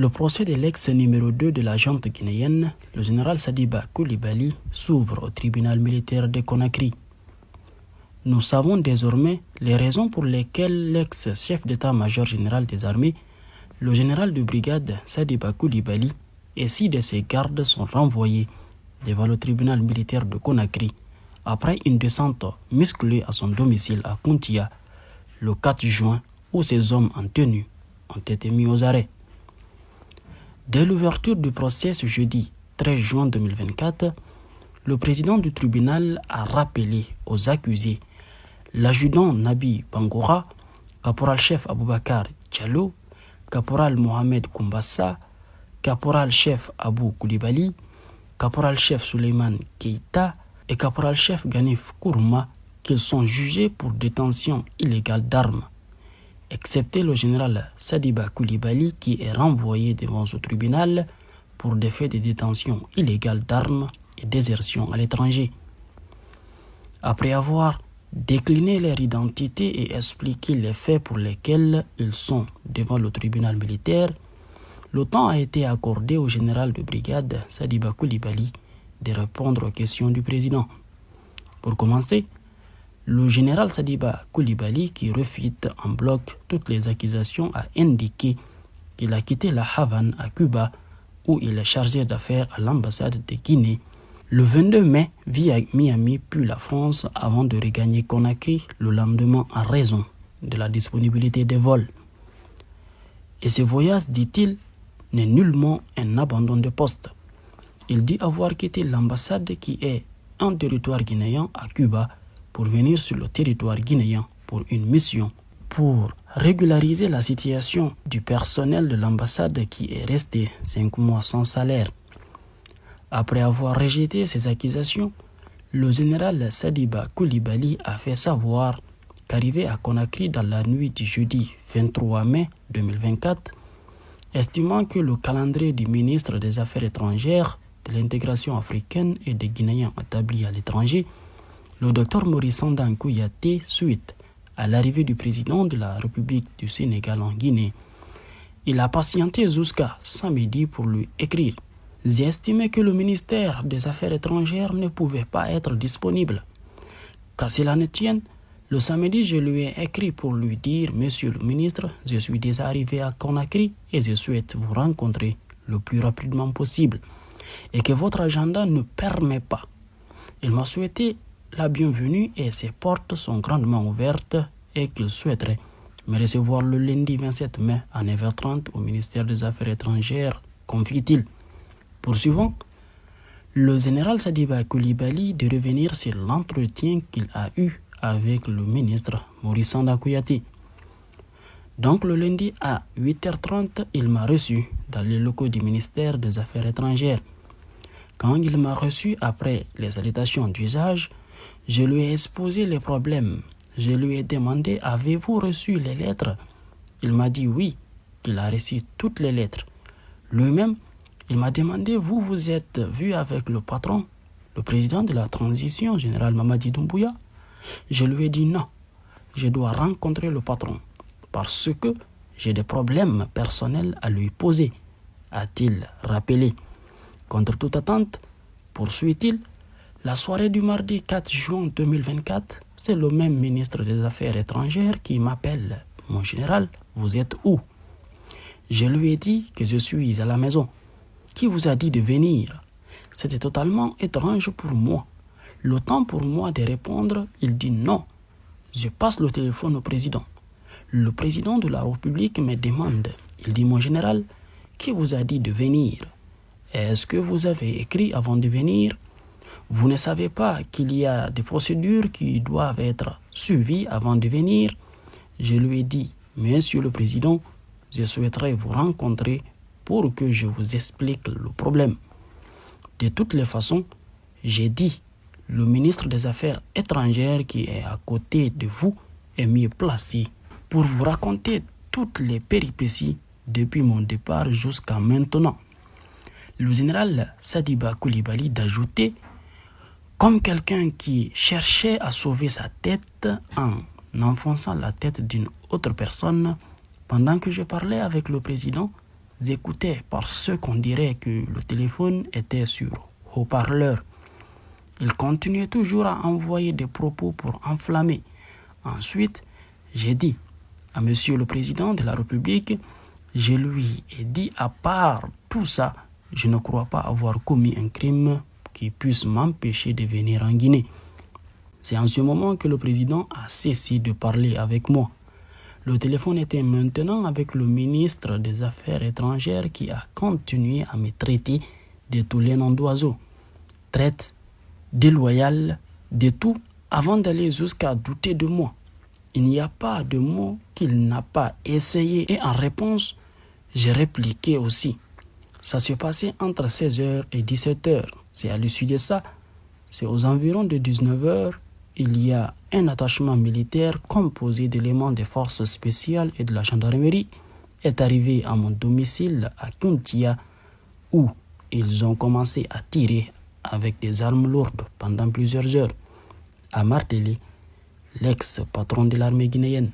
Le procès de l'ex numéro 2 de la junte guinéenne, le général Sadiba Coulibaly, s'ouvre au tribunal militaire de Conakry. Nous savons désormais les raisons pour lesquelles l'ex-chef d'état-major général des armées, le général de brigade Sadiba Coulibaly et 6 de ses gardes sont renvoyés devant le tribunal militaire de Conakry après une descente musclée à son domicile à Kountia le 4 juin où ces hommes en tenue ont été mis aux arrêts. Dès l'ouverture du procès ce jeudi 13 juin 2024, le président du tribunal a rappelé aux accusés l'adjudant Nabi Bangoura, caporal-chef Aboubakar Diallo, caporal Mohamed Koumbassa, caporal-chef Abou Coulibaly, caporal-chef Souleymane Keïta et caporal-chef Ganif Kourouma qu'ils sont jugés pour détention illégale d'armes, excepté le général Sadiba Coulibaly qui est renvoyé devant ce tribunal pour des faits de détention illégale d'armes et désertion à l'étranger. Après avoir décliné leur identité et expliqué les faits pour lesquels ils sont devant le tribunal militaire, le temps a été accordé au général de brigade Sadiba Coulibaly de répondre aux questions du président. Pour commencer, le général Sadiba Coulibaly, qui refute en bloc toutes les accusations, a indiqué qu'il a quitté la Havane à Cuba, où il est chargé d'affaires à l'ambassade de Guinée, le 22 mai via Miami puis la France avant de regagner Conakry le lendemain en raison de la disponibilité des vols. Et ce voyage, dit-il, n'est nullement un abandon de poste. Il dit avoir quitté l'ambassade qui est un territoire guinéen à Cuba pour venir sur le territoire guinéen pour une mission pour régulariser la situation du personnel de l'ambassade qui est resté 5 mois sans salaire. Après avoir rejeté ces accusations, le général Sadiba Coulibaly a fait savoir qu'arrivé à Conakry dans la nuit du jeudi 23 mai 2024, estimant que le calendrier du ministre des Affaires étrangères, de l'intégration africaine et des Guinéens établis à l'étranger, le docteur Maurice Sandan Kouyaté, suite à l'arrivée du président de la République du Sénégal en Guinée, il a patienté jusqu'à samedi pour lui écrire. J'ai estimé que le ministère des Affaires étrangères ne pouvait pas être disponible. Qu'à cela ne tienne, le samedi, je lui ai écrit pour lui dire « Monsieur le ministre, je suis déjà arrivé à Conakry et je souhaite vous rencontrer le plus rapidement possible et que votre agenda ne permet pas. » Il m'a souhaité la bienvenue et ses portes sont grandement ouvertes et qu'il souhaiterait me recevoir le lundi 27 mai à 9h30 au ministère des Affaires étrangères, confie-t-il. Poursuivant, le général Sadiba Coulibaly de revenir sur l'entretien qu'il a eu avec le ministre Maurice Sanda Kouyaté. Donc le lundi à 8h30, il m'a reçu dans les locaux du ministère des Affaires étrangères. Quand il m'a reçu après les salutations d'usage, je lui ai exposé les problèmes. Je lui ai demandé « Avez-vous reçu les lettres ?» Il m'a dit oui, qu'il a reçu toutes les lettres. Lui-même, il m'a demandé « Vous êtes vu avec le patron, le président de la transition, général Mamadi Doumbouya ?» Je lui ai dit non, je dois rencontrer le patron parce que j'ai des problèmes personnels à lui poser, a-t-il rappelé. Contre toute attente, poursuit-il, la soirée du mardi 4 juin 2024, c'est le même ministre des Affaires étrangères qui m'appelle. « Mon général, vous êtes où ?» Je lui ai dit que je suis à la maison. « Qui vous a dit de venir ?» C'était totalement étrange pour moi. Le temps pour moi de répondre, il dit non. Je passe le téléphone au président. Le président de la République me demande, il dit « Mon général, qui vous a dit de venir ? Est-ce que vous avez écrit avant de venir ? Vous ne savez pas qu'il y a des procédures qui doivent être suivies avant de venir ?» Je lui ai dit « Monsieur le Président, je souhaiterais vous rencontrer pour que je vous explique le problème. » De toutes les façons, j'ai dit le ministre des Affaires étrangères qui est à côté de vous est mieux placé pour vous raconter toutes les péripéties depuis mon départ jusqu'à maintenant. Le général Sadiba Coulibaly d'ajouter, comme quelqu'un qui cherchait à sauver sa tête en enfonçant la tête d'une autre personne, pendant que je parlais avec le président, écoutaient parce qu'on dirait que le téléphone était sur haut-parleur. Il continuait toujours à envoyer des propos pour enflammer. Ensuite, j'ai dit à Monsieur le Président de la République, je lui ai dit à part tout ça, je ne crois pas avoir commis un crime qui puisse m'empêcher de venir en Guinée. C'est en ce moment que le président a cessé de parler avec moi. Le téléphone était maintenant avec le ministre des Affaires étrangères qui a continué à me traiter de tous les noms d'oiseaux. Traite déloyale, de tout, avant d'aller jusqu'à douter de moi. Il n'y a pas de mot qu'il n'a pas essayé. Et en réponse, j'ai répliqué aussi. Ça s'est passé entre 16h et 17h. C'est à l'issue de ça, c'est aux environs de 19h, il y a un attachement militaire composé d'éléments des forces spéciales et de la gendarmerie est arrivé à mon domicile à Kuntia où ils ont commencé à tirer avec des armes lourdes pendant plusieurs heures, à marteler l'ex-patron de l'armée guinéenne.